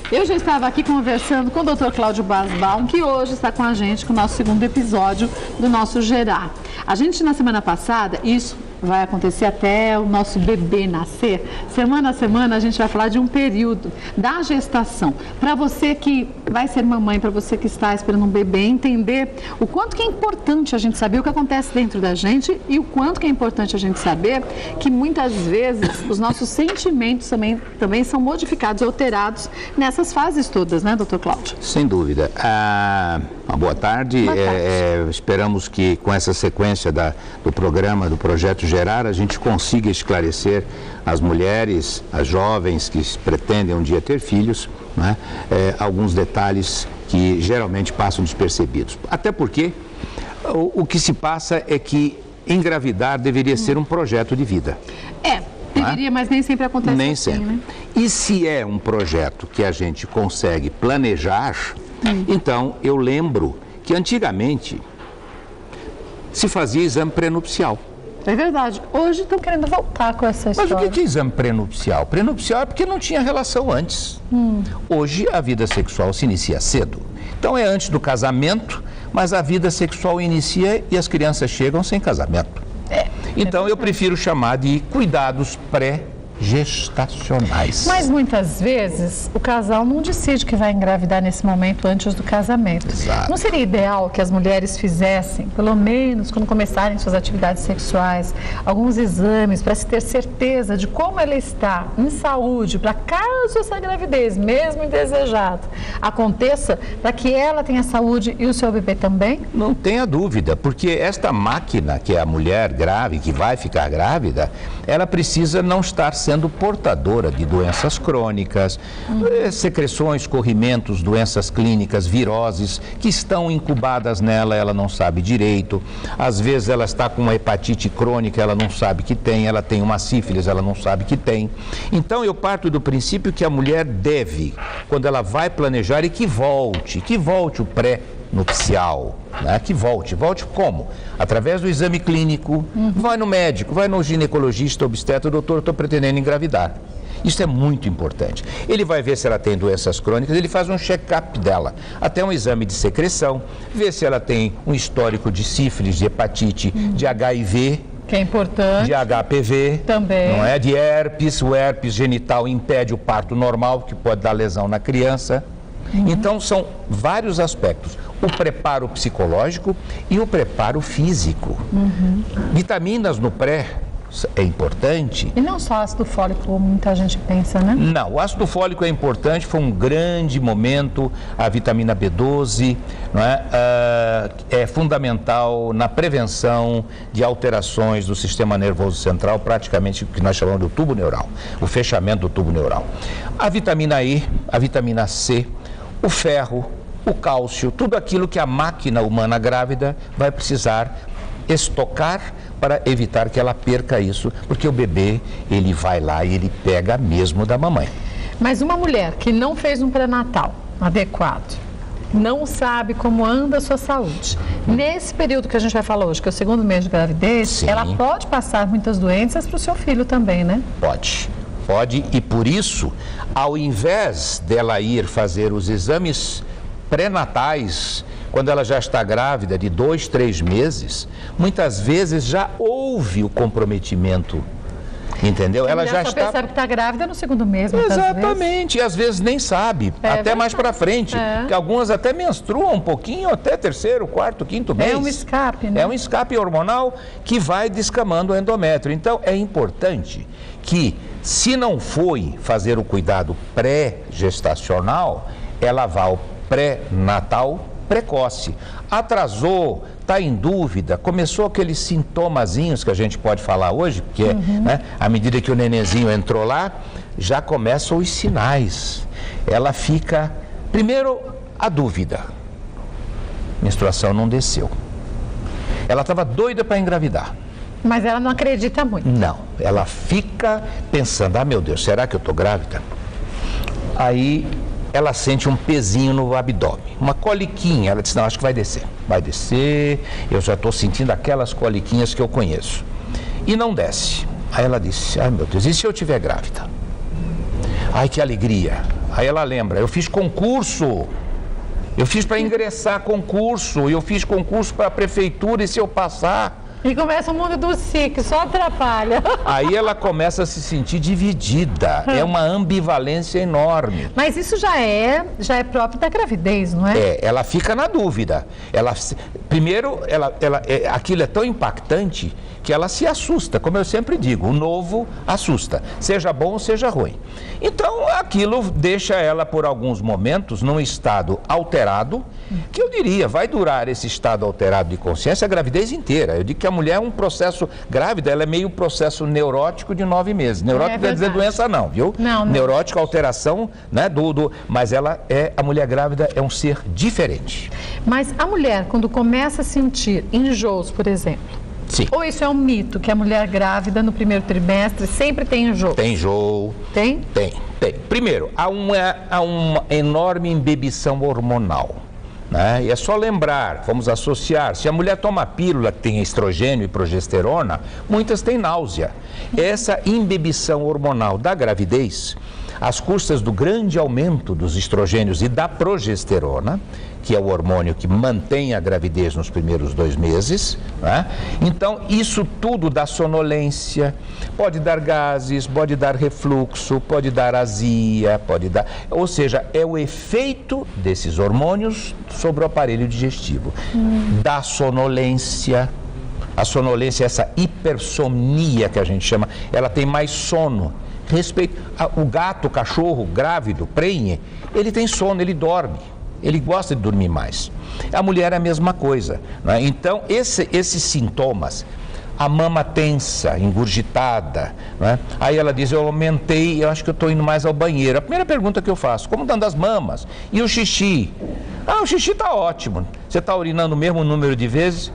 Eu já estava aqui conversando com o Dr. Cláudio Basbaum, que hoje está com a gente com o nosso segundo episódio do nosso Gerar. A gente, na semana passada, isso vai acontecer até o nosso bebê nascer. Semana a semana a gente vai falar de um período da gestação. Para você que vai ser mamãe, para você que está esperando um bebê, entender o quanto que é importante a gente saber o que acontece dentro da gente e o quanto que é importante a gente saber que muitas vezes os nossos sentimentos também são modificados, alterados nessas fases todas, né, doutor Cláudio? Sem dúvida. Uma boa tarde. Esperamos que com essa sequência do programa, do projeto Gerar, a gente consiga esclarecer as mulheres, as jovens que pretendem um dia ter filhos, né, alguns detalhes que geralmente passam despercebidos. Até porque o que se passa é que engravidar deveria ser um projeto de vida. Deveria, mas nem sempre acontece nem assim, sempre. Né? E se é um projeto que a gente consegue planejar, então eu lembro que antigamente se fazia exame prenupcial. É verdade. Hoje estão querendo voltar com essa história. Mas o que é exame prenupcial? Prenupcial é porque não tinha relação antes. Hoje a vida sexual se inicia cedo. Então é antes do casamento, mas a vida sexual inicia e as crianças chegam sem casamento. Então eu prefiro chamar de cuidados pré-gestacionais. Mas muitas vezes o casal não decide que vai engravidar nesse momento antes do casamento. Exato. Não seria ideal que as mulheres fizessem, pelo menos quando começarem suas atividades sexuais, alguns exames para se ter certeza de como ela está em saúde, para caso essa gravidez, mesmo indesejada, aconteça, para que ela tenha saúde e o seu bebê também? Não tenha dúvida, porque esta máquina que é a mulher grávida, que vai ficar grávida, ela precisa não estar sendo portadora de doenças crônicas, secreções, corrimentos, doenças clínicas, viroses que estão incubadas nela, ela não sabe direito. Às vezes ela está com uma hepatite crônica, ela não sabe que tem, ela tem uma sífilis, ela não sabe que tem. Então eu parto do princípio que a mulher deve, quando ela vai planejar, e que volte o pré-nupcial, né? Que volte como? Através do exame clínico, vai no médico, vai no ginecologista, obstetra, doutor, estou pretendendo engravidar. Isso é muito importante. Ele vai ver se ela tem doenças crônicas, ele faz um check-up dela, até um exame de secreção, vê se ela tem um histórico de sífilis, de hepatite, de HIV, que é importante. De HPV, também. Não é? De herpes, o herpes genital impede o parto normal, que pode dar lesão na criança. Então, são vários aspectos. O preparo psicológico e o preparo físico. Vitaminas no pré é importante. E não só ácido fólico, como muita gente pensa, né? Não, o ácido fólico é importante, foi um grande momento, a vitamina B12, não é? É fundamental na prevenção de alterações do sistema nervoso central, praticamente o que nós chamamos do tubo neural, o fechamento do tubo neural. A vitamina E, a vitamina C, o ferro, o cálcio, tudo aquilo que a máquina humana grávida vai precisar estocar para evitar que ela perca isso, porque o bebê, ele vai lá e ele pega mesmo da mamãe. Mas uma mulher que não fez um pré-natal adequado, não sabe como anda a sua saúde, nesse período que a gente vai falar hoje, que é o segundo mês de gravidez, Sim. Ela pode passar muitas doenças para o seu filho também, né? Pode, e por isso, ao invés dela ir fazer os exames pré-natais, quando ela já está grávida de 2, 3 meses, muitas vezes já houve o comprometimento, entendeu? Ela já só está... percebe que está grávida no segundo mês, Exatamente, e às vezes nem sabe, até verdade. Mais para frente, porque algumas até menstruam um pouquinho, até 3º, 4º, 5º mês. É um escape, né? É um escape hormonal que vai descamando o endométrio. Então, é importante que, se não foi fazer o cuidado pré-gestacional, ela vá ao pré-natal precoce. Atrasou, está em dúvida, começou aqueles sintomazinhos que a gente pode falar hoje, porque né, à medida que o nenenzinho entrou lá, já começam os sinais. Ela fica, primeiro, a dúvida. Menstruação não desceu. Ela estava doida para engravidar. Mas ela não acredita muito. Não, ela fica pensando, meu Deus, será que eu estou grávida? Aí ela sente um pezinho no abdômen, uma coliquinha. Ela diz, não, acho que vai descer, eu já estou sentindo aquelas coliquinhas que eu conheço. E não desce. Aí ela disse, meu Deus, e se eu estiver grávida? Ai, que alegria. Aí ela lembra, eu fiz concurso. Eu fiz para ingressar concurso, eu fiz concurso para a prefeitura e se eu passar... E começa o mundo do SIC, só atrapalha. Aí ela começa a se sentir dividida, é uma ambivalência enorme. Mas isso já é próprio da gravidez, não é? É, ela fica na dúvida. Primeiro, aquilo é tão impactante que ela se assusta, como eu sempre digo, o novo assusta, seja bom ou seja ruim. Então, aquilo deixa ela, por alguns momentos, num estado alterado, que eu diria, vai durar esse estado alterado de consciência a gravidez inteira. Eu digo que a mulher é um processo grávida, ela é meio processo neurótico de 9 meses. Neurótico quer dizer doença não, viu? Não. Neurótico, alteração, né, mas a mulher grávida é um ser diferente. Mas a mulher, quando começa a sentir enjoos, por exemplo, sim. Ou isso é um mito, que a mulher grávida no primeiro trimestre sempre tem enjoo? Tem enjoo. Tem? Tem. Primeiro, há uma enorme embebição hormonal. Né? E é só lembrar, vamos associar, se a mulher toma pílula que tem estrogênio e progesterona, muitas têm náusea. Essa embebição hormonal da gravidez, às custas do grande aumento dos estrogênios e da progesterona, que é o hormônio que mantém a gravidez nos primeiros 2 meses, né? Então isso tudo dá sonolência, pode dar gases, pode dar refluxo, pode dar azia, ou seja, é o efeito desses hormônios sobre o aparelho digestivo. Dá sonolência, a sonolência, essa hipersomnia que a gente chama, ela tem mais sono. O gato, o cachorro grávido, prenhe, ele tem sono, ele dorme. Ele gosta de dormir mais. A mulher é a mesma coisa. Não é? Então, esses sintomas, a mama tensa, engurgitada, não é? Aí ela diz, eu aumentei, eu acho que eu estou indo mais ao banheiro. A primeira pergunta que eu faço, como estão as mamas? E o xixi? O xixi está ótimo. Você está urinando o mesmo número de vezes?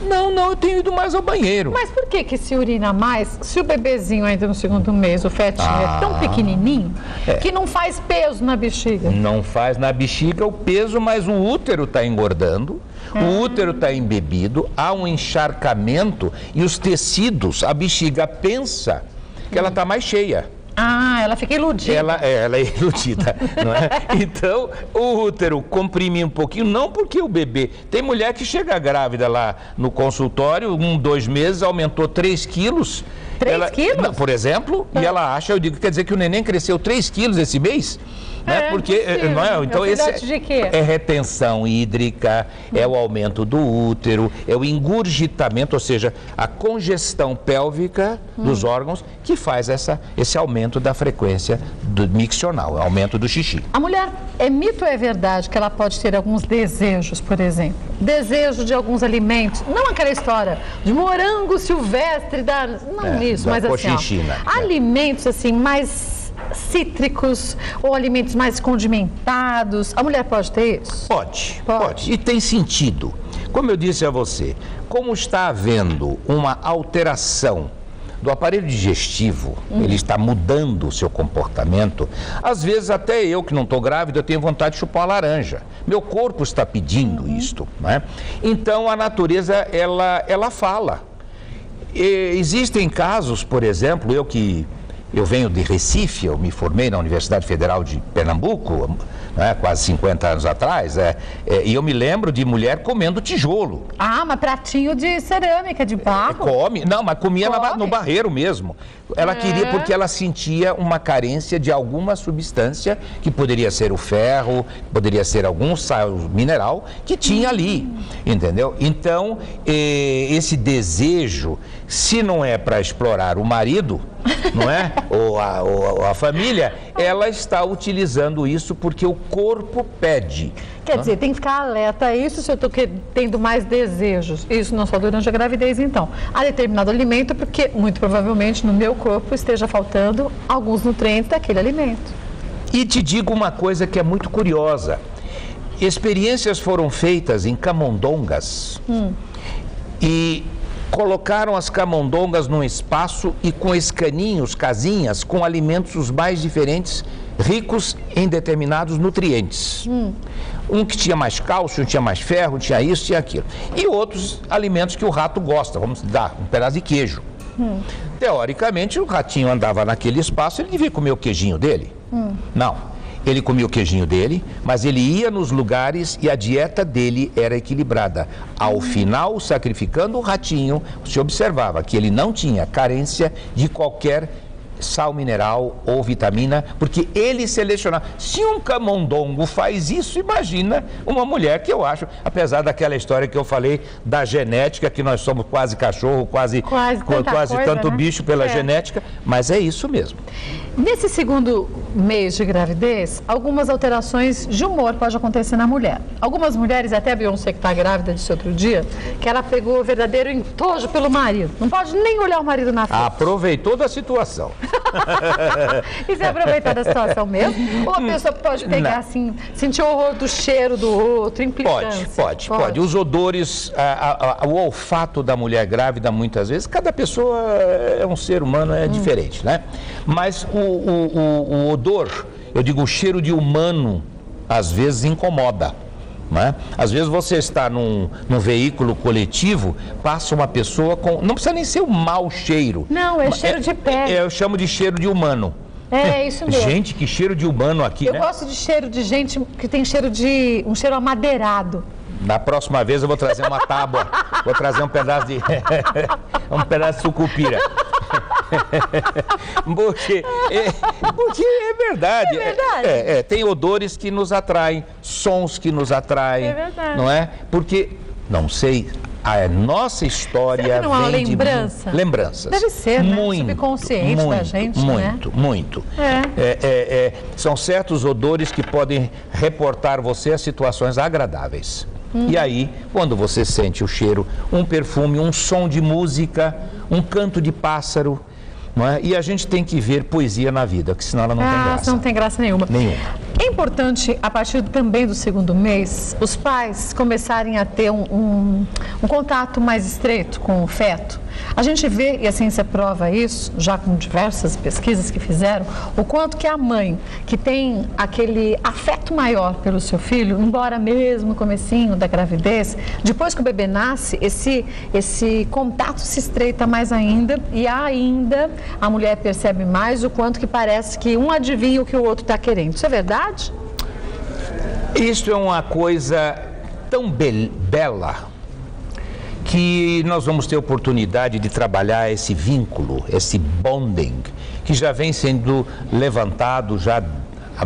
Não, eu tenho ido mais ao banheiro. Mas por que se urina mais se o bebezinho entra no 2º mês, o fetinho é tão pequenininho que não faz peso na bexiga? Não faz na bexiga o peso, mas o útero está engordando, o útero está embebido, há um encharcamento e os tecidos, a bexiga pensa que ela está mais cheia. Ela fica iludida. Ela é iludida, não é? Então, o útero comprime um pouquinho, não porque o bebê... Tem mulher que chega grávida lá no consultório, 2 meses, aumentou 3 quilos. 3 quilos? Não, por exemplo, e ela acha, eu digo, quer dizer que o neném cresceu 3 quilos esse mês? Né? Porque, não é? Então, é retenção hídrica, é o aumento do útero, é o engurgitamento, ou seja, a congestão pélvica dos órgãos que faz esse aumento da frequência miccional, aumento do xixi. A mulher, é mito ou é verdade que ela pode ter alguns desejos, por exemplo? Desejo de alguns alimentos, não aquela história de morango silvestre, mas assim, alimentos assim mais cítricos ou alimentos mais condimentados. A mulher pode ter isso? Pode. E tem sentido. Como eu disse a você, como está havendo uma alteração do aparelho digestivo, ele está mudando o seu comportamento, às vezes até eu que não estou grávida, eu tenho vontade de chupar uma laranja. Meu corpo está pedindo isto, né? Então a natureza, ela fala. Existem casos, por exemplo, eu venho de Recife, eu me formei na Universidade Federal de Pernambuco, né, quase 50 anos atrás, e eu me lembro de mulher comendo tijolo. Mas pratinho de cerâmica, de barro? Mas comia no barreiro mesmo. Ela queria porque ela sentia uma carência de alguma substância, que poderia ser o ferro, poderia ser algum sal mineral, que tinha ali, entendeu? Então, esse desejo, se não é para explorar o marido, não é? Ou a família, ela está utilizando isso porque o corpo pede. Quer dizer, tem que ficar alerta a isso se eu estou tendo mais desejos. Isso não só durante a gravidez, então. A determinado alimento, porque muito provavelmente no meu corpo esteja faltando alguns nutrientes daquele alimento. E te digo uma coisa que é muito curiosa. Experiências foram feitas em camundongas e colocaram as camundongas num espaço e com escaninhos, casinhas, com alimentos os mais diferentes, ricos em determinados nutrientes. Um que tinha mais cálcio, um tinha mais ferro, um tinha isso, tinha aquilo. E outros alimentos que o rato gosta, vamos dar um pedaço de queijo. Teoricamente, o ratinho andava naquele espaço, ele devia comer o queijinho dele? Não. Ele comia o queijinho dele, mas ele ia nos lugares e a dieta dele era equilibrada. Ao final, sacrificando o ratinho, se observava que ele não tinha carência de qualquer sal mineral ou vitamina, porque ele selecionava. Se um camundongo faz isso, imagina uma mulher, que eu acho, apesar daquela história que eu falei da genética, que nós somos quase cachorro, quase tanto bicho pela genética, mas é isso mesmo. Nesse segundo mês de gravidez, algumas alterações de humor podem acontecer na mulher. Algumas mulheres, até a Beyoncé que está grávida desse outro dia, que ela pegou o verdadeiro entojo pelo marido. Não pode nem olhar o marido na frente. Aproveitou da situação. E você aproveitar da situação mesmo? Ou a pessoa pode pegar assim, sentir o horror do cheiro do outro, implicância? Pode. Os odores, o olfato da mulher grávida, muitas vezes, cada pessoa é um ser humano, é diferente, né? Mas o odor, eu digo, o cheiro de humano, às vezes incomoda. Né? Às vezes você está num veículo coletivo, passa uma pessoa com... Não precisa nem ser um mau cheiro. Não, é cheiro de pé. Eu chamo de cheiro de humano. É isso mesmo. Gente, que cheiro de humano aqui, né? Eu gosto de cheiro de gente que tem um cheiro amadeirado. Na próxima vez eu vou trazer uma tábua, vou trazer um pedaço de de sucupira. Porque é verdade. É verdade. Tem odores que nos atraem, sons que nos atraem, não é? Porque, não sei, a nossa história não há vem lembrança? de lembranças. Deve ser, muito, né? Subconsciente da gente, muito. São certos odores que podem reportar você a situações agradáveis. E aí, quando você sente o cheiro, um perfume, um som de música, um canto de pássaro, não é? E a gente tem que ver poesia na vida, porque senão ela não tem graça. Não tem graça nenhuma. É importante, a partir também do segundo mês, os pais começarem a ter um contato mais estreito com o feto. A gente vê, e a ciência prova isso, já com diversas pesquisas que fizeram, o quanto que a mãe, que tem aquele afeto maior pelo seu filho, embora mesmo no comecinho da gravidez, depois que o bebê nasce, esse contato se estreita mais ainda, e ainda a mulher percebe mais o quanto que parece que um adivinha o que o outro está querendo. Isso é verdade? Isso é uma coisa tão bela, que nós vamos ter oportunidade de trabalhar esse vínculo, esse bonding, que já vem sendo levantado já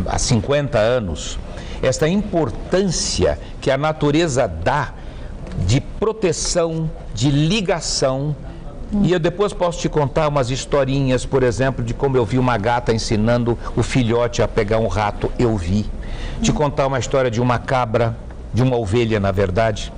há 50 anos. Esta importância que a natureza dá de proteção, de ligação. E eu depois posso te contar umas historinhas, por exemplo, de como eu vi uma gata ensinando o filhote a pegar um rato, eu vi. Te contar uma história de uma cabra, de uma ovelha, na verdade,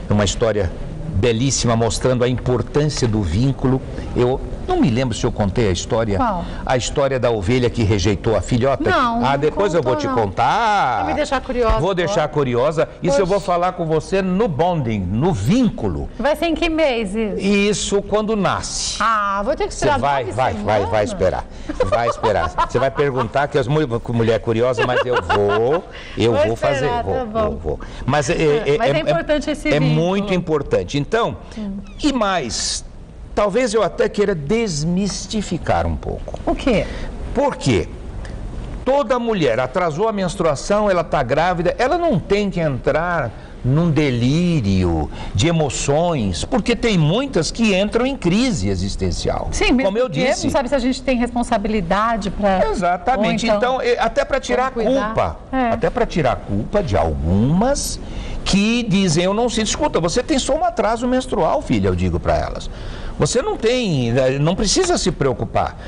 uma história belíssima, mostrando a importância do vínculo. Eu não me lembro se eu contei a história. Qual? A história da ovelha que rejeitou a filhota. Não, depois eu vou te contar. Vai me deixar curiosa. Vou deixar curiosa. Isso eu vou falar com você no bonding, no vínculo. Vai ser em que mês isso? Isso quando nasce. Vou ter que esperar. Você vai esperar. Vai esperar. Você vai perguntar, que as mulher curiosa, mas eu vou fazer. Vou. Mas é importante esse vínculo. É muito importante. Então, e mais, talvez eu até queira desmistificar um pouco. O quê? Por quê? Toda mulher atrasou a menstruação, ela está grávida, ela não tem que entrar num delírio de emoções, porque tem muitas que entram em crise existencial. Sim, como eu disse. Não sabe se a gente tem responsabilidade para... Exatamente. Então, até para tirar a culpa. Até para tirar a culpa de algumas que dizem, eu não sei, escuta, você tem só um atraso menstrual, filha, eu digo para elas. Você não precisa se preocupar.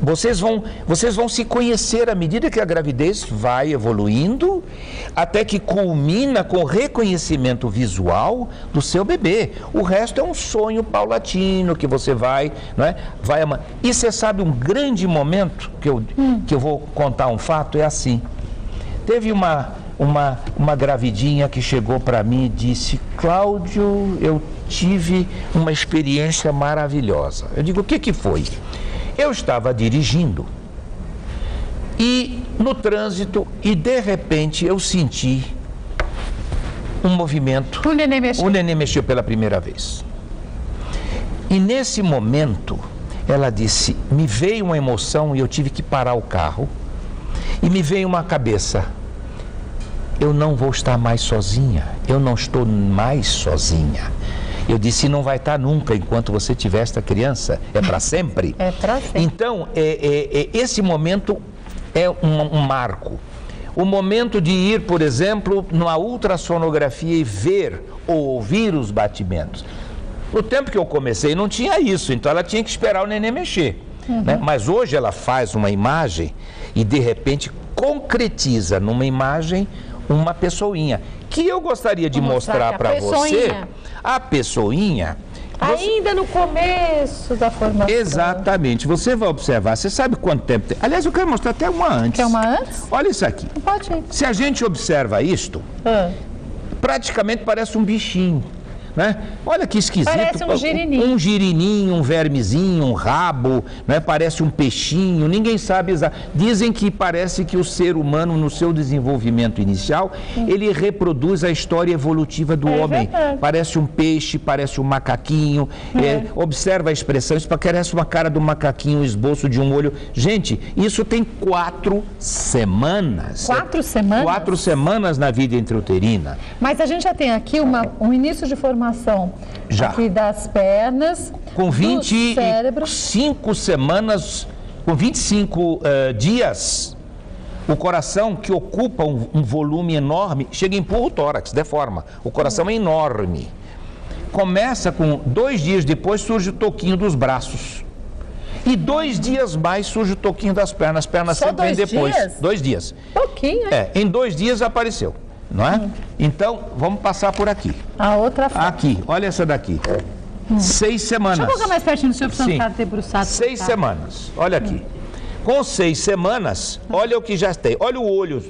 Vocês vão se conhecer à medida que a gravidez vai evoluindo, até que culmina com o reconhecimento visual do seu bebê. O resto é um sonho paulatino que você vai amando. E você sabe, um grande momento que eu vou contar um fato, é assim. Teve uma gravidinha que chegou para mim e disse, Cláudio, eu tive uma experiência maravilhosa. Eu digo, o que foi? Eu estava dirigindo e no trânsito e de repente eu senti um movimento. O neném mexeu. O neném mexeu pela primeira vez. E nesse momento ela disse, me veio uma emoção e eu tive que parar o carro. E me veio uma cabeça, eu não vou estar mais sozinha, eu não estou mais sozinha. Eu disse, não vai estar nunca enquanto você tiver esta criança, é para sempre. É para sempre. Então, esse momento é um marco. O momento de ir, por exemplo, numa ultrassonografia e ver ou ouvir os batimentos. No tempo que eu comecei não tinha isso, então ela tinha que esperar o neném mexer. Né? Mas hoje ela faz uma imagem e de repente concretiza numa imagem uma pessoinha. Que eu gostaria de mostrar para você. A pessoinha. Ainda no começo da formação. Exatamente. Você vai observar, você sabe quanto tempo tem. Aliás, eu quero mostrar até uma antes. Quer uma antes? Olha isso aqui. Pode ir. Se a gente observa isto, praticamente parece um bichinho. Né? Olha que esquisito. Parece um girininho. Um girininho, um vermezinho, um rabo, né? Parece um peixinho, ninguém sabe exatamente. Dizem que parece que o ser humano, no seu desenvolvimento inicial, ele reproduz a história evolutiva do homem. Verdade. Parece um peixe, parece um macaquinho. Observa a expressão, isso parece uma cara do macaquinho, um esboço de um olho. Gente, isso tem 4 semanas. 4 semanas? 4 semanas na vida intrauterina. Mas a gente já tem aqui um início de formação já. Aqui das pernas, com 25 cérebro. semanas, com 25 dias, o coração, que ocupa um volume enorme, chega e empurra o tórax, deforma. O coração é enorme. Começa com 2 dias depois, surge o toquinho dos braços. E 2 dias mais surge o toquinho das pernas. As pernas só sempre vêm depois. Dias? 2 dias. Pouquinho, hein? Em 2 dias apareceu. Não é? Então, vamos passar por aqui. A outra foto. Aqui, olha essa daqui. 6 semanas. Deixa eu colocar mais pertinho do senhor, para Sim. não ter bruçado. 6 semanas. Olha aqui. Com 6 semanas, olha o que já tem. Olha o olho.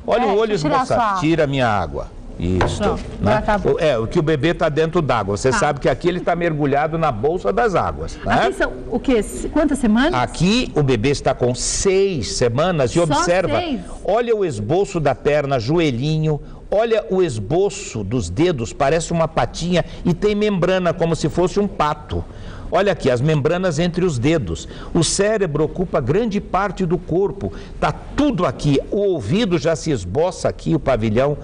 Olha o olho esboçado. Tira a minha água. Isso. Pronto, né? acabou. O que o bebê está dentro d'água. Você sabe que aqui ele está mergulhado na bolsa das águas. Né? Aqui são o quê? Quantas semanas? Aqui o bebê está com 6 semanas. E Só observa. 6? Olha o esboço da perna, joelhinho. Olha o esboço dos dedos, parece uma patinha e tem membrana, como se fosse um pato. Olha aqui, as membranas entre os dedos. O cérebro ocupa grande parte do corpo. Está tudo aqui. O ouvido já se esboça aqui, o pavilhão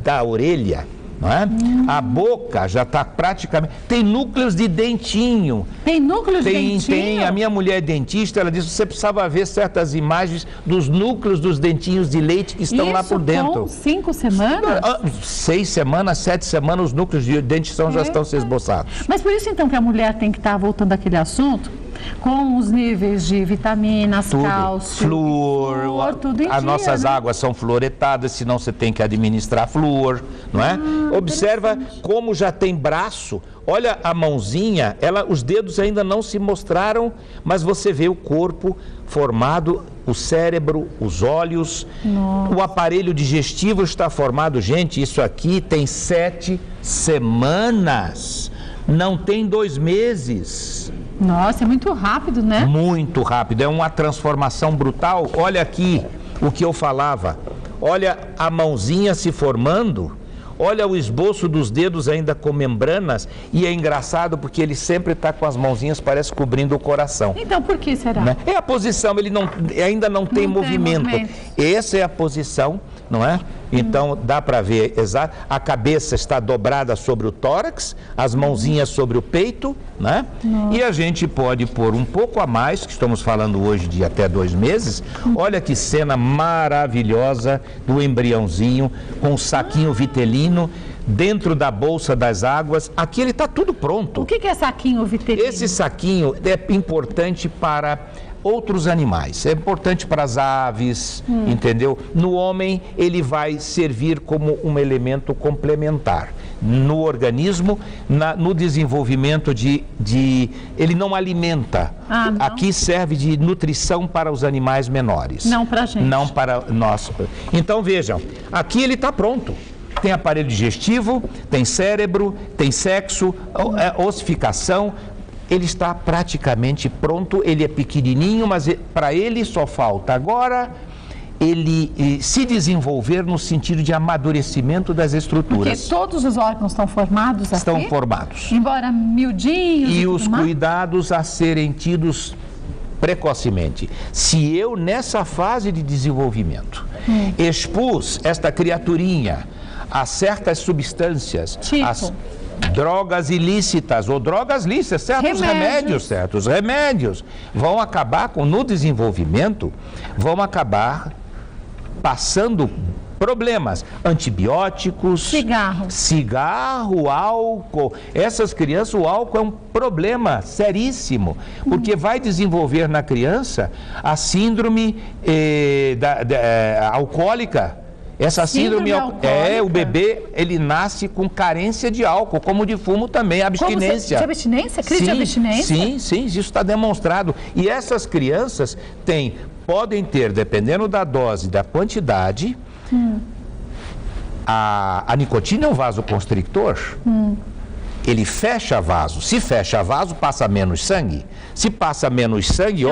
da orelha. Não é? A boca já está praticamente... Tem núcleos de dentinho. Tem núcleos de dentinho? Tem. A minha mulher é dentista, ela disse que você precisava ver certas imagens dos núcleos dos dentinhos de leite que estão lá por dentro. Com 5 semanas? 6 semanas, 7 semanas, os núcleos de dentição já estão se esboçados. Mas por isso então que a mulher tem que estar, voltando àquele assunto, com os níveis de vitaminas, tudo. cálcio, flúor, tudo em as dia, nossas né? águas são fluoretadas, senão você tem que administrar flúor, não é? Observa como já tem braço. Olha a mãozinha, os dedos ainda não se mostraram, mas você vê o corpo formado, o cérebro, os olhos, o aparelho digestivo está formado. Gente, isso aqui tem 7 semanas, não tem 2 meses. Nossa, é muito rápido, né? Muito rápido, é uma transformação brutal. Olha aqui o que eu falava, olha a mãozinha se formando. Olha o esboço dos dedos ainda com membranas, e é engraçado porque ele sempre está com as mãozinhas, parece cobrindo o coração. Então, por que será? Né? É a posição, ele ainda não tem movimento. Essa é a posição, não é? Então, dá para ver exato. A cabeça está dobrada sobre o tórax, as mãozinhas sobre o peito, né? E a gente pode pôr um pouco a mais, que estamos falando hoje de até 2 meses. Olha que cena maravilhosa do embriãozinho, com um saquinho vitelino dentro da bolsa das águas. Aqui ele está tudo pronto. O que é saquinho vitelino? Esse saquinho é importante para outros animais, é importante para as aves, entendeu? No homem, ele vai servir como um elemento complementar. No organismo, no desenvolvimento ele não alimenta. Não? Aqui serve de nutrição para os animais menores. Não para a gente. Não para nós. Então, vejam, aqui ele está pronto. Tem aparelho digestivo, tem cérebro, tem sexo, ossificação. Ele está praticamente pronto, ele é pequenininho, mas para ele só falta agora ele se desenvolver no sentido de amadurecimento das estruturas. Porque todos os órgãos estão formados aqui? Estão formados. Embora miudinhos e os mais? Cuidados a serem tidos precocemente. Se eu, nessa fase de desenvolvimento, expus esta criaturinha a certas substâncias, as drogas ilícitas ou drogas lícitas, certos remédios vão acabar no desenvolvimento, vão acabar passando problemas, antibióticos, cigarro, álcool. Essas crianças, o álcool é um problema seríssimo, porque vai desenvolver na criança a síndrome alcoólica. Essa síndrome o bebê, ele nasce com carência de álcool, como de fumo também, abstinência. De abstinência? Crise de abstinência? Sim, isso está demonstrado. E essas crianças podem ter, dependendo da dose, da quantidade, a nicotina é um vasoconstrictor. Ele fecha vaso. Se fecha vaso, passa menos sangue. Se passa menos sangue,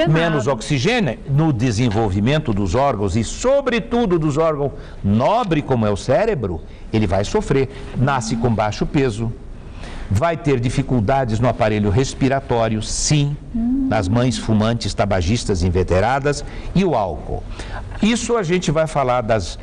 menos oxigênio no desenvolvimento dos órgãos e, sobretudo, dos órgãos nobres, como é o cérebro, ele vai sofrer. Nasce com baixo peso, vai ter dificuldades no aparelho respiratório, sim, nas mães fumantes, tabagistas inveteradas, e o álcool. Isso a gente vai falar das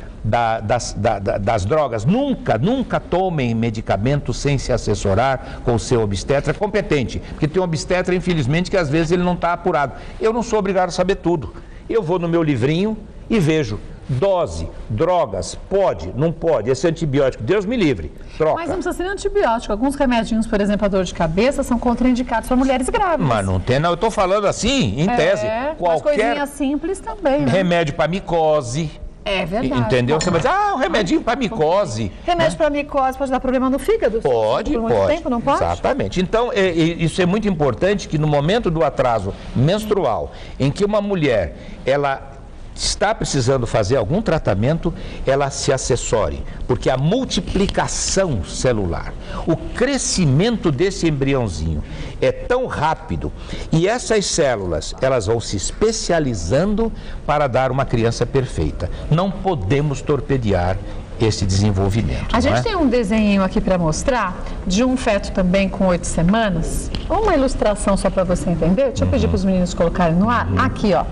drogas. Nunca tomem medicamento sem se assessorar com o seu obstetra competente, porque tem um obstetra, infelizmente, que às vezes ele não está apurado. Eu não sou obrigado a saber tudo. Eu vou no meu livrinho e vejo dose, drogas, pode, não pode, esse antibiótico, Deus me livre, troca. Mas não precisa ser antibiótico. Alguns remedinhos, por exemplo, a dor de cabeça, são contraindicados para mulheres grávidas. Mas não tem, não. Eu estou falando assim, em tese. Qualquer coisinha simples também, né? Remédio para micose. É verdade. Entendeu? Você vai dizer, um remedinho para micose. Remédio para micose pode dar problema no fígado? Pode, por muito tempo, não pode? Exatamente. Então, isso é muito importante que no momento do atraso menstrual, em que uma mulher, ela está precisando fazer algum tratamento, ela se assessore, porque a multiplicação celular, o crescimento desse embriãozinho é tão rápido e essas células, elas vão se especializando para dar uma criança perfeita. Não podemos torpedear esse desenvolvimento. A gente tem um desenho aqui para mostrar de um feto também com 8 semanas. Uma ilustração só para você entender. Deixa eu pedir para os meninos colocarem no ar. Aqui, ó.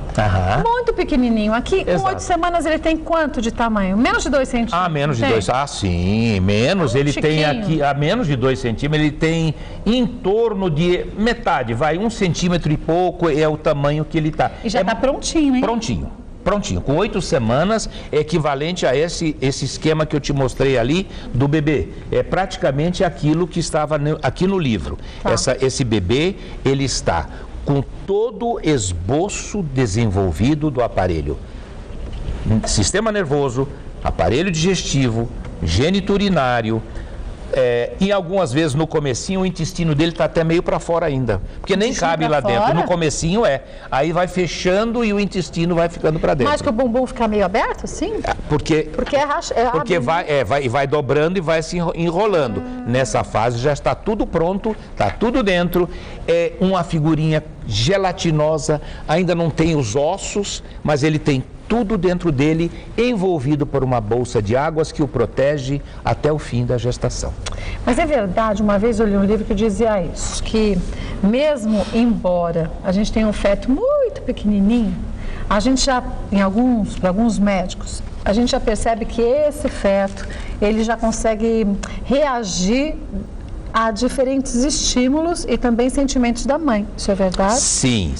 Muito pequenininho. Aqui, com 8 semanas, ele tem quanto de tamanho? Menos de 2 centímetros. Menos de 2. Sim, menos. Ele tem aqui, a menos de 2 centímetros, ele tem em torno de metade, 1 centímetro e pouco é o tamanho que ele está. E já está prontinho, hein? Prontinho, com 8 semanas é equivalente a esse esquema que eu te mostrei ali do bebê. É praticamente aquilo que estava aqui no livro. Esse bebê, ele está com todo o esboço desenvolvido do aparelho. Sistema nervoso, aparelho digestivo, geniturinário. E algumas vezes no comecinho o intestino dele está até meio para fora ainda, porque nem cabe lá dentro. No comecinho aí vai fechando e o intestino vai ficando para dentro. Mas que o bumbum fica meio aberto, sim? Porque vai dobrando e vai se enrolando. Nessa fase já está tudo pronto, está tudo dentro. É uma figurinha gelatinosa, ainda não tem os ossos, mas ele tem tudo dentro dele, envolvido por uma bolsa de águas que o protege até o fim da gestação. Mas é verdade, uma vez eu li um livro que dizia isso, que mesmo embora a gente tenha um feto muito pequenininho, a gente já, para alguns médicos, a gente já percebe que esse feto, ele já consegue reagir a diferentes estímulos e também sentimentos da mãe. Isso é verdade? Sim,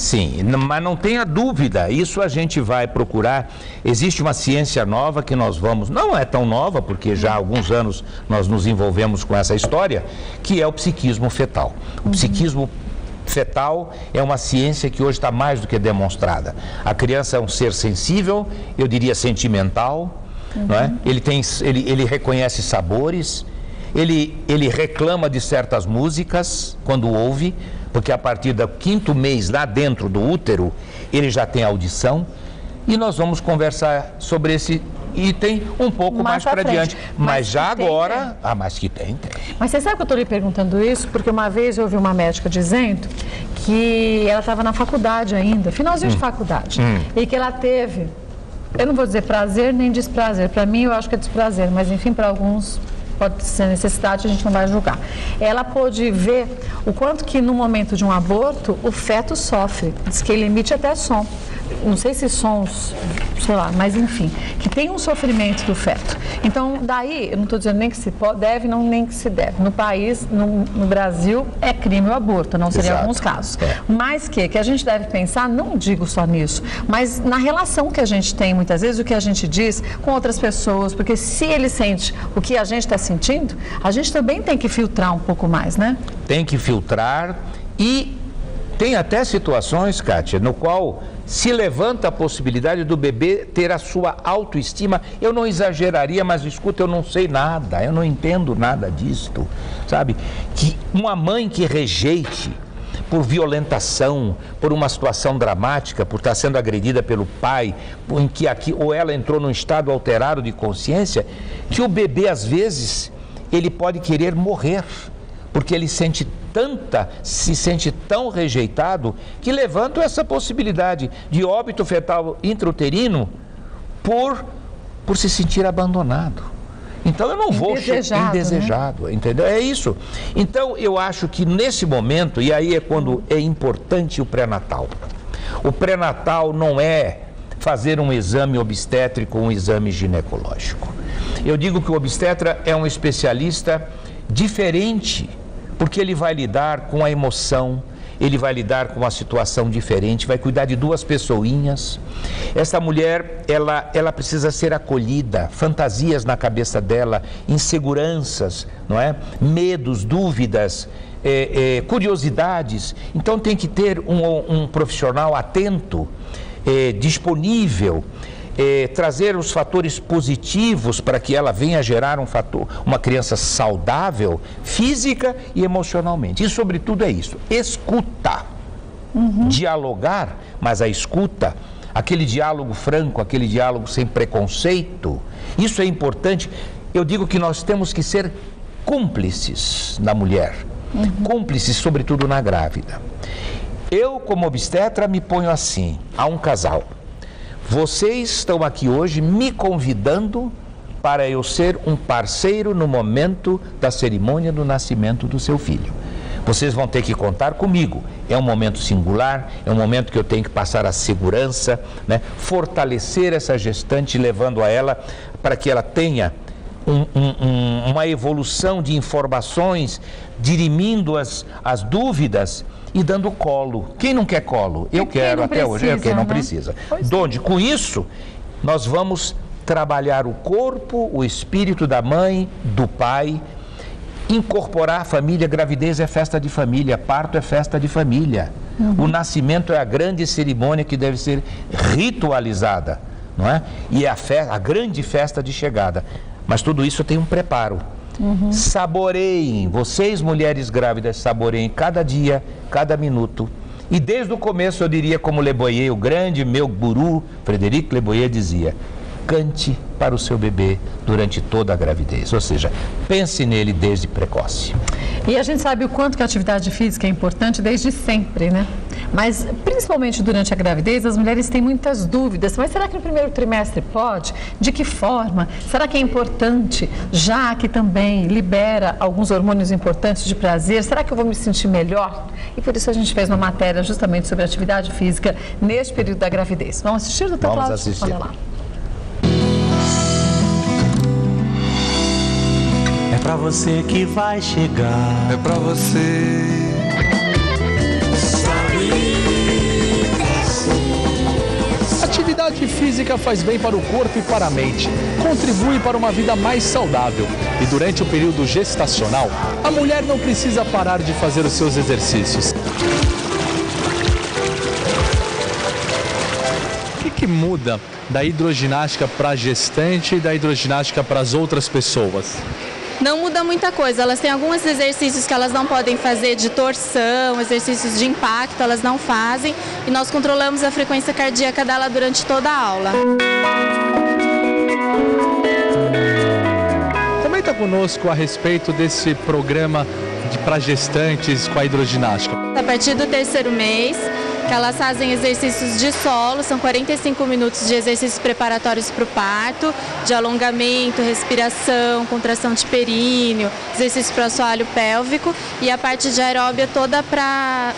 mas não tenha dúvida, isso a gente vai procurar. Existe uma ciência nova que nós não é tão nova, porque já há alguns anos nós nos envolvemos com essa história, que é o psiquismo fetal. O psiquismo fetal é uma ciência que hoje está mais do que demonstrada. A criança é um ser sensível, eu diria sentimental, não é? Ele reconhece sabores. Ele reclama de certas músicas quando ouve, porque a partir do 5º mês lá dentro do útero, ele já tem audição. E nós vamos conversar sobre esse item um pouco mais para diante. Mas já agora... mas que tem. Mas você sabe que eu estou lhe perguntando isso? Porque uma vez eu ouvi uma médica dizendo que ela estava na faculdade ainda, finalzinho de faculdade, e que ela teve, eu não vou dizer prazer nem desprazer, para mim eu acho que é desprazer, mas enfim, para alguns pode ser necessidade, a gente não vai julgar. Ela pôde ver o quanto que no momento de um aborto o feto sofre, diz que ele emite até som. Não sei se sons, sei lá, mas enfim, que tem um sofrimento do feto. Então, daí, eu não estou dizendo nem que se deve, nem que se deve. No país, no Brasil, é crime o aborto, não seria em alguns casos. Mas que a gente deve pensar, não digo só nisso, mas na relação que a gente tem, muitas vezes, o que a gente diz com outras pessoas, porque se ele sente o que a gente está sentindo, a gente também tem que filtrar um pouco mais, né? Tem que filtrar e tem até situações, Kátia, no qual se levanta a possibilidade do bebê ter a sua autoestima. Eu não exageraria, mas escuta, eu não sei nada, eu não entendo nada disto, sabe? Que uma mãe que rejeite por violentação, por uma situação dramática, por estar sendo agredida pelo pai, em que ou ela entrou num estado alterado de consciência, que o bebê às vezes ele pode querer morrer, porque ele se sente tão rejeitado, que levantam essa possibilidade de óbito fetal intrauterino por se sentir abandonado. Então eu não vou indesejado, né? Entendeu? É isso. Então eu acho que nesse momento, e aí é quando é importante o pré-natal. O pré-natal não é fazer um exame obstétrico, um exame ginecológico. Eu digo que o obstetra é um especialista diferente, porque ele vai lidar com a emoção, ele vai lidar com uma situação diferente, vai cuidar de duas pessoinhas. Essa mulher, ela precisa ser acolhida, fantasias na cabeça dela, inseguranças, não é? Medos, dúvidas, curiosidades. Então tem que ter um profissional atento, disponível, trazer os fatores positivos para que ela venha gerar uma criança saudável, física e emocionalmente. E sobretudo é isso, escutar, dialogar, mas a escuta, aquele diálogo franco, aquele diálogo sem preconceito, isso é importante. Eu digo que nós temos que ser cúmplices da mulher, cúmplices sobretudo na grávida. Eu, como obstetra, me ponho assim, a um casal. Vocês estão aqui hoje me convidando para eu ser um parceiro no momento da cerimônia do nascimento do seu filho. Vocês vão ter que contar comigo. É um momento singular, é um momento que eu tenho que passar a segurança, né? Fortalecer essa gestante, levando a ela para que ela tenha uma evolução de informações, dirimindo as dúvidas e dando colo. Quem não quer colo? Eu quero até hoje, quem não precisa. Donde, com isso, nós vamos trabalhar o corpo, o espírito da mãe, do pai, incorporar a família. Gravidez é festa de família, parto é festa de família. O nascimento é a grande cerimônia que deve ser ritualizada, não é? E é a grande festa de chegada. Mas tudo isso tem um preparo. Saboreiem, vocês mulheres grávidas, saboreiem cada dia, cada minuto. E desde o começo eu diria como Le Boyer, o grande meu guru, Frederic Le Boyer, dizia: cante para o seu bebê durante toda a gravidez, ou seja, pense nele desde precoce. E a gente sabe o quanto que a atividade física é importante desde sempre, né? Mas, principalmente durante a gravidez, as mulheres têm muitas dúvidas. Mas será que no primeiro trimestre pode? De que forma? Será que é importante, já que também libera alguns hormônios importantes de prazer? Será que eu vou me sentir melhor? E por isso a gente fez uma matéria justamente sobre atividade física neste período da gravidez. Vamos assistir, doutor Cláudio? Vamos assistir. Olha lá. É pra você que vai chegar. É pra você. Atividade física faz bem para o corpo e para a mente, contribui para uma vida mais saudável. E durante o período gestacional, a mulher não precisa parar de fazer os seus exercícios. O que muda da hidroginástica para a gestante e da hidroginástica para as outras pessoas? Não muda muita coisa, elas têm alguns exercícios que elas não podem fazer de torção, exercícios de impacto, elas não fazem, e nós controlamos a frequência cardíaca dela durante toda a aula. Comenta conosco a respeito desse programa para gestantes com a hidroginástica. A partir do 3º mês, que elas fazem exercícios de solo, são 45 minutos de exercícios preparatórios para o parto, de alongamento, respiração, contração de períneo, exercício para o assoalho pélvico e a parte de aeróbia toda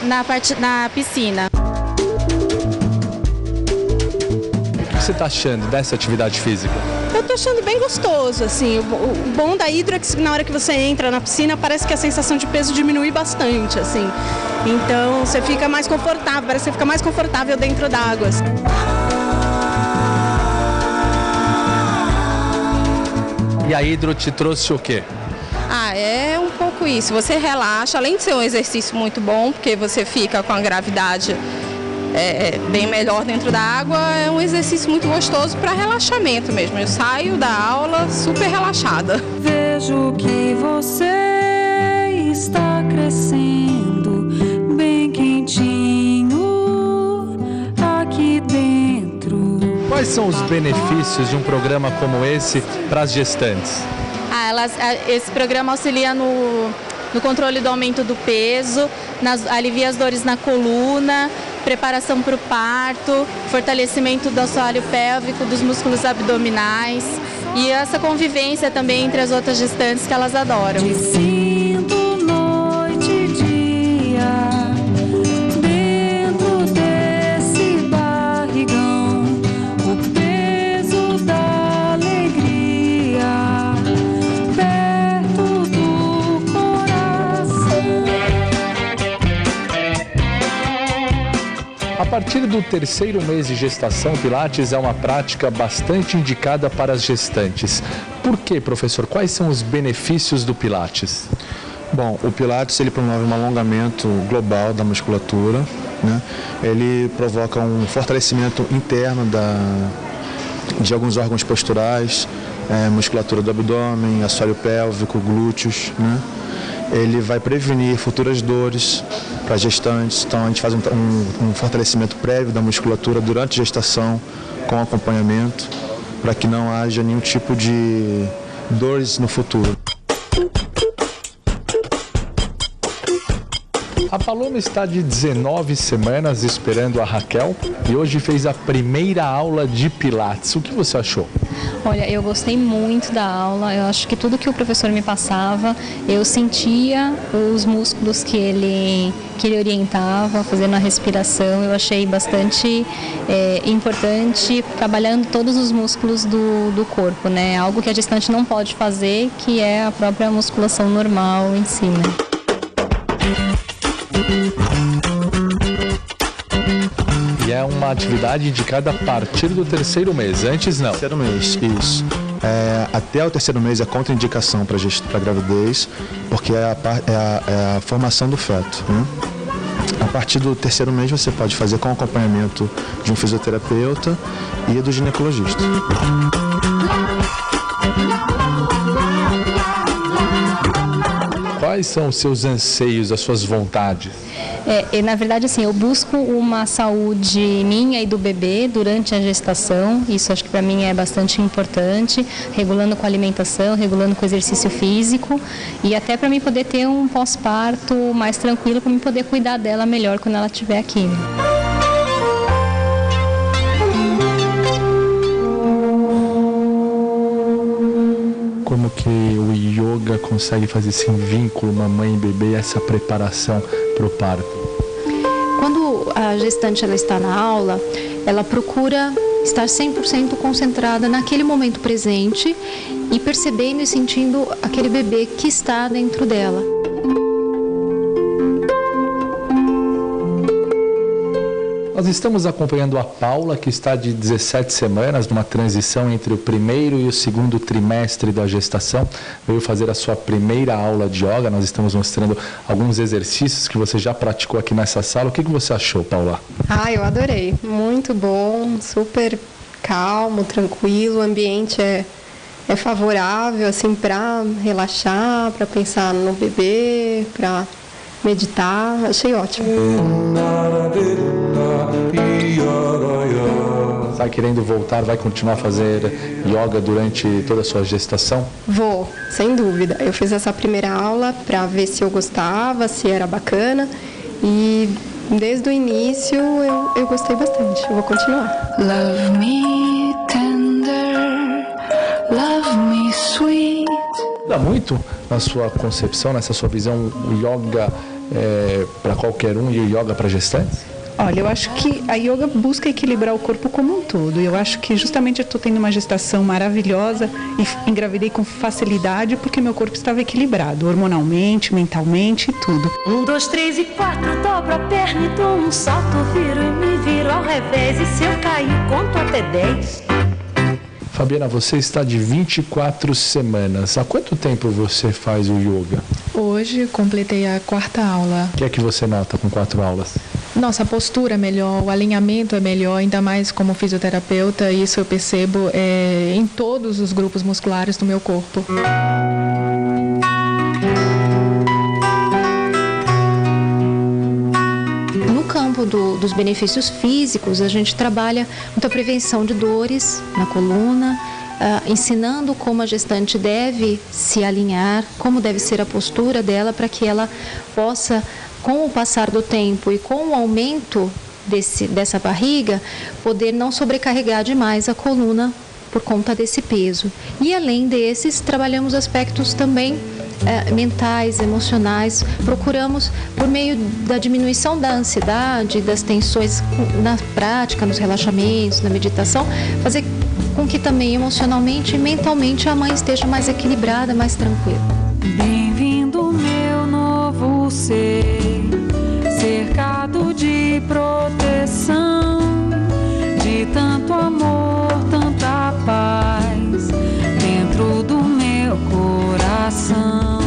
na piscina. O que você está achando dessa atividade física? Eu tô achando bem gostoso, assim, o bom da hidro é que na hora que você entra na piscina parece que a sensação de peso diminui bastante, assim, então você fica mais confortável, parece que você fica mais confortável dentro d'água. Assim. E a hidro te trouxe o quê? É um pouco isso, você relaxa, além de ser um exercício muito bom, porque você fica com a gravidade bem melhor dentro da água, é um exercício muito gostoso para relaxamento mesmo. Eu saio da aula super relaxada. Vejo que você está crescendo bem quentinho aqui dentro. Quais são os benefícios de um programa como esse para as gestantes? Esse programa auxilia no controle do aumento do peso, alivia as dores na coluna, preparação para o parto, fortalecimento do assoalho pélvico, dos músculos abdominais e essa convivência também entre as outras gestantes que elas adoram. Te sinto noite e dia dentro desse barrigão, o peso da alegria perto do coração. A partir do 3º mês de gestação, o Pilates é uma prática bastante indicada para as gestantes. Por quê, professor? Quais são os benefícios do Pilates? Bom, o Pilates ele promove um alongamento global da musculatura, né? Ele provoca um fortalecimento interno de alguns órgãos posturais, musculatura do abdômen, assoalho pélvico, glúteos, né? Ele vai prevenir futuras dores para gestantes, então a gente faz um fortalecimento prévio da musculatura durante a gestação com acompanhamento para que não haja nenhum tipo de dores no futuro. A Paloma está de 19 semanas esperando a Raquel e hoje fez a primeira aula de Pilates. O que você achou? Olha, eu gostei muito da aula, eu acho que tudo que o professor me passava, eu sentia os músculos que ele orientava, fazendo a respiração, eu achei bastante importante, trabalhando todos os músculos do corpo, né? Algo que a gestante não pode fazer, que é a própria musculação normal em si, né? E é uma atividade indicada a partir do 3º mês, antes não? 3º mês, isso. Até o 3º mês é contraindicação para gravidez, porque é a formação do feto, né? A partir do 3º mês você pode fazer com acompanhamento de um fisioterapeuta e do ginecologista. Quais são os seus anseios, as suas vontades? Na verdade, assim, eu busco uma saúde minha e do bebê durante a gestação, isso acho que para mim é bastante importante, regulando com alimentação, regulando com exercício físico e até para mim poder ter um pós-parto mais tranquilo, para mim poder cuidar dela melhor quando ela estiver aqui. Como que o yoga consegue fazer esse vínculo mamãe e bebê, essa preparação para o parto? Quando a gestante ela está na aula, ela procura estar 100% concentrada naquele momento presente e percebendo e sentindo aquele bebê que está dentro dela. Nós estamos acompanhando a Paula, que está de 17 semanas, numa transição entre o 1º e o 2º trimestre da gestação. Veio fazer a sua primeira aula de yoga. Nós estamos mostrando alguns exercícios que você já praticou aqui nessa sala. O que você achou, Paula? Eu adorei. Muito bom, super calmo, tranquilo. O ambiente é favorável, assim, para relaxar, para pensar no bebê, para meditar. Achei ótimo. Está querendo voltar, vai continuar a fazer yoga durante toda a sua gestação? Vou, sem dúvida. Eu fiz essa primeira aula para ver se eu gostava, se era bacana e desde o início eu gostei bastante. Eu vou continuar. Love me tender, love me sweet. Muda muito na sua concepção, nessa sua visão, o yoga para qualquer um e o yoga para gestantes? Olha, eu acho que a yoga busca equilibrar o corpo como um todo. Eu acho que justamente eu estou tendo uma gestação maravilhosa e engravidei com facilidade porque meu corpo estava equilibrado, hormonalmente, mentalmente e tudo. 1, 2, 3 e 4, dobro a perna e dou um salto, viro e me viro ao revés. E se eu cair, conto até 10. Fabiana, você está de 24 semanas. Há quanto tempo você faz o yoga? Hoje completei a 4ª aula. O que é que você nota com 4 aulas? Nossa, a postura é melhor, o alinhamento é melhor, ainda mais como fisioterapeuta, isso eu percebo em todos os grupos musculares do meu corpo. No campo dos benefícios físicos, a gente trabalha muita prevenção de dores na coluna, ensinando como a gestante deve se alinhar, como deve ser a postura dela para que ela possa, com o passar do tempo e com o aumento dessa barriga, poder não sobrecarregar demais a coluna por conta desse peso. E além desses, trabalhamos aspectos também mentais, emocionais. Procuramos, por meio da diminuição da ansiedade, das tensões na prática, nos relaxamentos, na meditação, fazer com que também emocionalmente e mentalmente a mãe esteja mais equilibrada, mais tranquila. Bem-vindo, meu novo ser, cercado de proteção, de tanto amor, tanta paz, dentro do meu coração.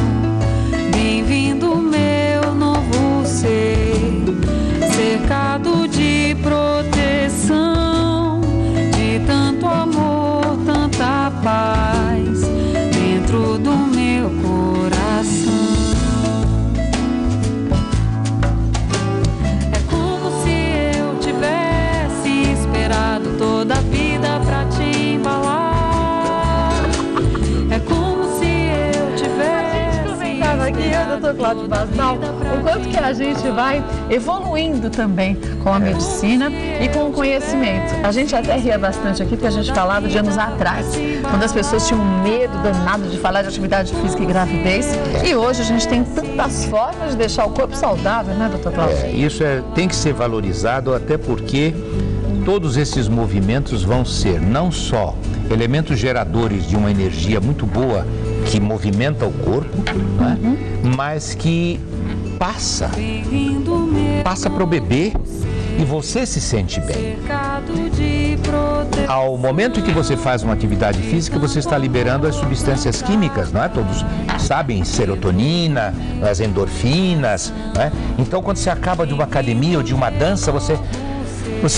Bem-vindo, meu novo ser, cercado de proteção, de tanto amor, tanta paz, dentro do meu coração. É como se eu tivesse esperado toda a vida pra te embalar. É como se eu tivesse comentava aqui, doutor Cláudio Basbal, o quanto que a gente vai evoluindo também com a medicina e com o conhecimento. A gente até ria bastante aqui, porque a gente falava de anos atrás, quando as pessoas tinham medo danado de falar de atividade física e gravidez, e hoje a gente tem tantas formas de deixar o corpo saudável, né, doutor Cláudio? Isso tem que ser valorizado, até porque todos esses movimentos vão ser não só elementos geradores de uma energia muito boa que movimenta o corpo, né? Mas que passa para o bebê e você se sente bem. Ao momento que você faz uma atividade física, você está liberando as substâncias químicas, não é? Todos sabem, serotonina, as endorfinas, não é? Então, quando você acaba de uma academia ou de uma dança, você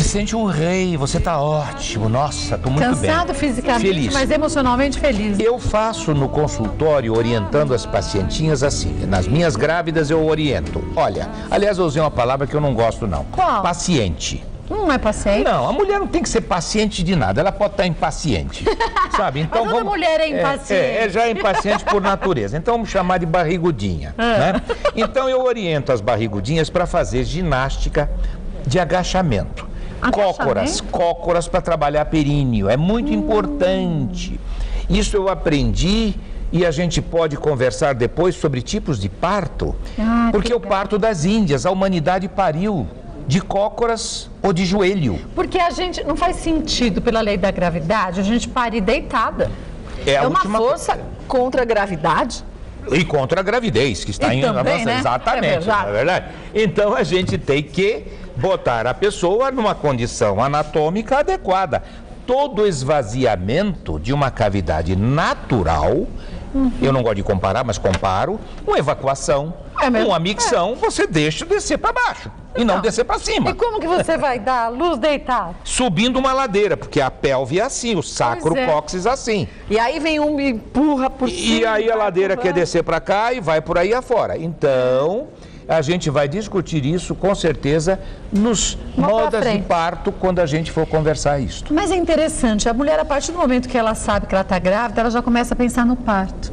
sente um rei, você está ótimo, nossa, estou muito bem. Cansado fisicamente, feliz. Mas emocionalmente feliz. Eu faço no consultório, orientando as pacientinhas assim, nas minhas grávidas eu oriento. Olha, aliás, eu usei uma palavra que eu não gosto não. Qual? Paciente. Não é paciente? Não, a mulher não tem que ser paciente de nada, ela pode estar impaciente, sabe? Então, mas toda mulher é impaciente. Já é impaciente por natureza, então vamos chamar de barrigudinha, né? Então eu oriento as barrigudinhas para fazer ginástica de agachamento. Cócoras para trabalhar períneo, é muito importante. Isso eu aprendi e a gente pode conversar depois sobre tipos de parto, porque o parto das Índias, a humanidade pariu de cócoras ou de joelho. Porque a gente, não faz sentido pela lei da gravidade, a gente parir deitada. É uma força contra a gravidade. E contra a gravidez, que está em avanço. Né? Exatamente, não é verdade? Então a gente tem que botar a pessoa numa condição anatômica adequada. Todo esvaziamento de uma cavidade natural, eu não gosto de comparar, mas comparo, uma evacuação, uma micção, você deixa descer para baixo e não descer para cima. E como que você vai dar luz deitado? Subindo uma ladeira, porque a pelve é assim, o sacro cóccix assim. E aí vem um me empurra por cima. E aí a ladeira quer descer para cá e vai por aí afora. Então, a gente vai discutir isso com certeza nos modas de parto quando a gente for conversar isso. Mas é interessante, a mulher, a partir do momento que ela sabe que ela está grávida, ela já começa a pensar no parto.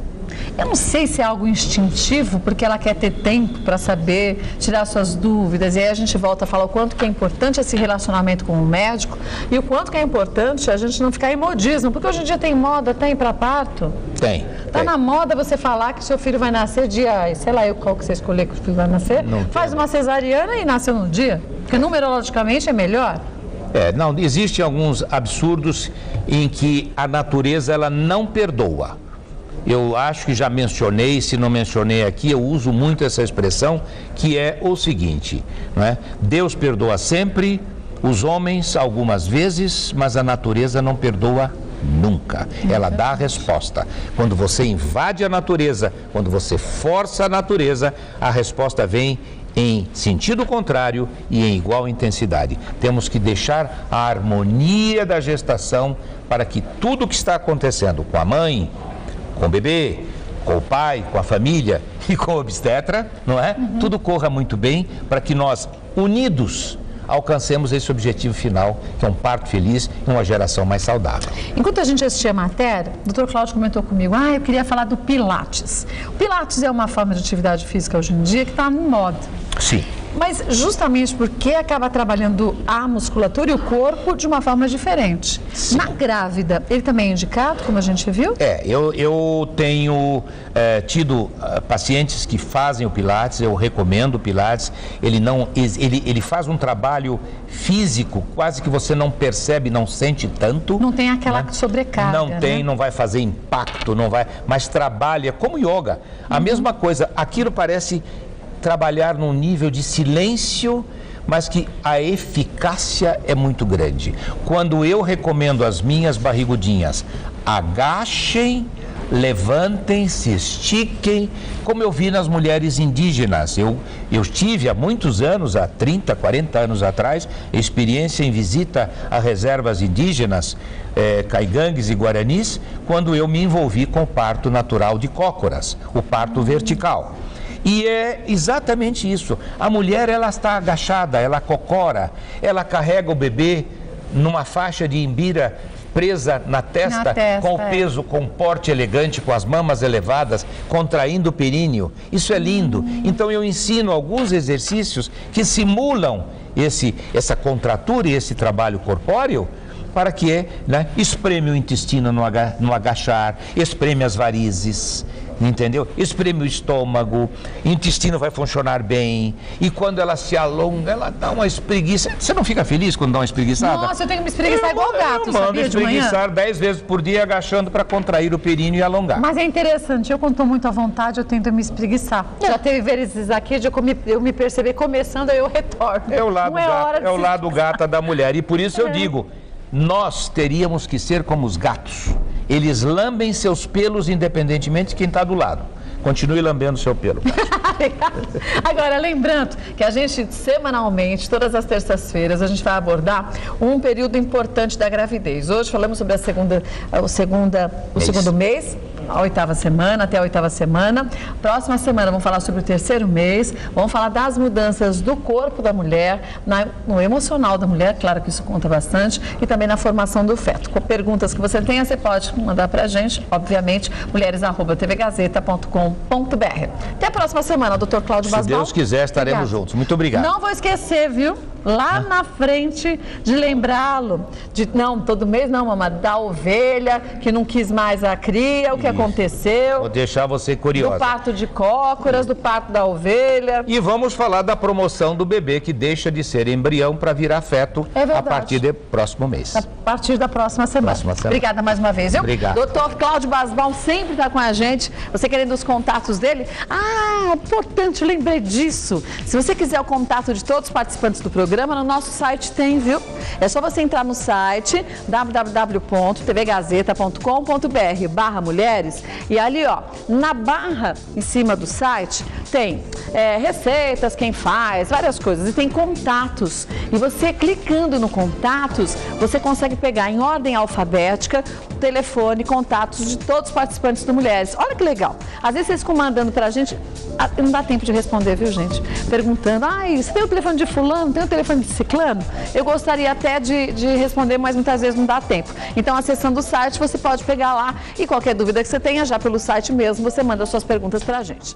Eu não sei se é algo instintivo, porque ela quer ter tempo para saber, tirar suas dúvidas. E aí a gente volta a falar o quanto que é importante esse relacionamento com o médico e o quanto que é importante a gente não ficar em modismo. Porque hoje em dia tem moda, tem para parto. Tem. Tá na moda você falar que seu filho vai nascer dia, sei lá, qual que você escolher que o filho vai nascer. Faz uma cesariana e nasce no dia. Porque numerologicamente é melhor. Não, existem alguns absurdos em que a natureza ela não perdoa. Eu acho que já mencionei, se não mencionei aqui, eu uso muito essa expressão, que é o seguinte, não é? Deus perdoa sempre, os homens algumas vezes, mas a natureza não perdoa nunca. Ela dá a resposta. Quando você invade a natureza, quando você força a natureza, a resposta vem em sentido contrário e em igual intensidade. Temos que deixar a harmonia da gestação para que tudo que está acontecendo com a mãe, com o bebê, com o pai, com a família e com o obstetra, não é? Tudo corra muito bem para que nós, unidos, alcancemos esse objetivo final, que é um parto feliz e uma geração mais saudável. Enquanto a gente assistia a matéria, o Dr. Cláudio comentou comigo, eu queria falar do Pilates. O Pilates é uma forma de atividade física hoje em dia que está em moda. Sim. Mas justamente porque acaba trabalhando a musculatura e o corpo de uma forma diferente. Sim. Na grávida, ele também é indicado, como a gente viu? Eu tenho tido pacientes que fazem o Pilates, eu recomendo o Pilates. Ele faz um trabalho físico, quase que você não percebe, não sente tanto. Não tem aquela sobrecarga. Não tem, não vai fazer impacto, não vai, mas trabalha como yoga. A mesma coisa, aquilo parece trabalhar num nível de silêncio, mas que a eficácia é muito grande. Quando eu recomendo às minhas barrigudinhas, agachem, levantem, se estiquem, como eu vi nas mulheres indígenas. Eu tive há muitos anos, há 30, 40 anos atrás, experiência em visita a reservas indígenas, caigangues e guaranis, quando eu me envolvi com o parto natural de cócoras, o parto vertical. E é exatamente isso. A mulher, ela está agachada, ela cocora, ela carrega o bebê numa faixa de imbira presa na testa com o peso, com um porte elegante, com as mamas elevadas, contraindo o períneo. Isso é lindo. Então eu ensino alguns exercícios que simulam essa contratura e esse trabalho corpóreo, para que espreme o intestino no agachar, espreme as varizes, entendeu? Espreme o estômago, o intestino vai funcionar bem, e quando ela se alonga, ela dá uma espreguiça. Você não fica feliz quando dá uma espreguiçada? Nossa, eu tenho que me espreguiçar igual gato, eu mando espreguiçar 10 vezes por dia, agachando para contrair o períneo e alongar. Mas é interessante, eu quando estou muito à vontade, eu tento me espreguiçar. Já teve vezes aqui de eu me perceber começando, aí eu retorno. É o lado gata da mulher, e por isso eu digo, nós teríamos que ser como os gatos. Eles lambem seus pelos independentemente de quem está do lado. Continue lambendo seu pelo. Agora, lembrando que a gente, semanalmente, todas as terças-feiras, a gente vai abordar um período importante da gravidez. Hoje falamos sobre o segundo mês, a 8ª semana, até a 8ª semana. Próxima semana vamos falar sobre o 3º mês, vamos falar das mudanças do corpo da mulher, no emocional da mulher, claro que isso conta bastante, e também na formação do feto. Com perguntas que você tenha, você pode mandar pra gente, obviamente, mulheres@tvgazeta.com.br. Até a próxima semana, Dr. Cláudio Basbal. Se Deus quiser, estaremos juntos. Muito obrigado. Não vou esquecer, viu? Lá na frente de lembrá-lo, todo mês não, mamãe, da ovelha que não quis mais a cria, o que aconteceu. Vou deixar você curiosa. Do parto de cócoras, do parto da ovelha. E vamos falar da promoção do bebê que deixa de ser embrião para virar feto a partir do próximo mês. A partir da próxima semana. Obrigada mais uma vez. Obrigado. Dr. Cláudio Basbal sempre está com a gente. Você querendo os contatos dele? Importante, lembrei disso. Se você quiser o contato de todos os participantes do programa, no nosso site tem, viu? É só você entrar no site www.tvgazeta.com.br/mulheres e ali, na barra em cima do site, Tem receitas, quem faz, várias coisas. E tem contatos. E você clicando no contatos, você consegue pegar em ordem alfabética o telefone, contatos de todos os participantes do Mulheres. Olha que legal. Às vezes vocês ficam mandando pra gente, não dá tempo de responder, viu, gente? Perguntando, você tem o telefone de fulano, tem o telefone de ciclano? Eu gostaria até de responder, mas muitas vezes não dá tempo. Então, acessando o site, você pode pegar lá e qualquer dúvida que você tenha, já pelo site mesmo, você manda suas perguntas pra gente.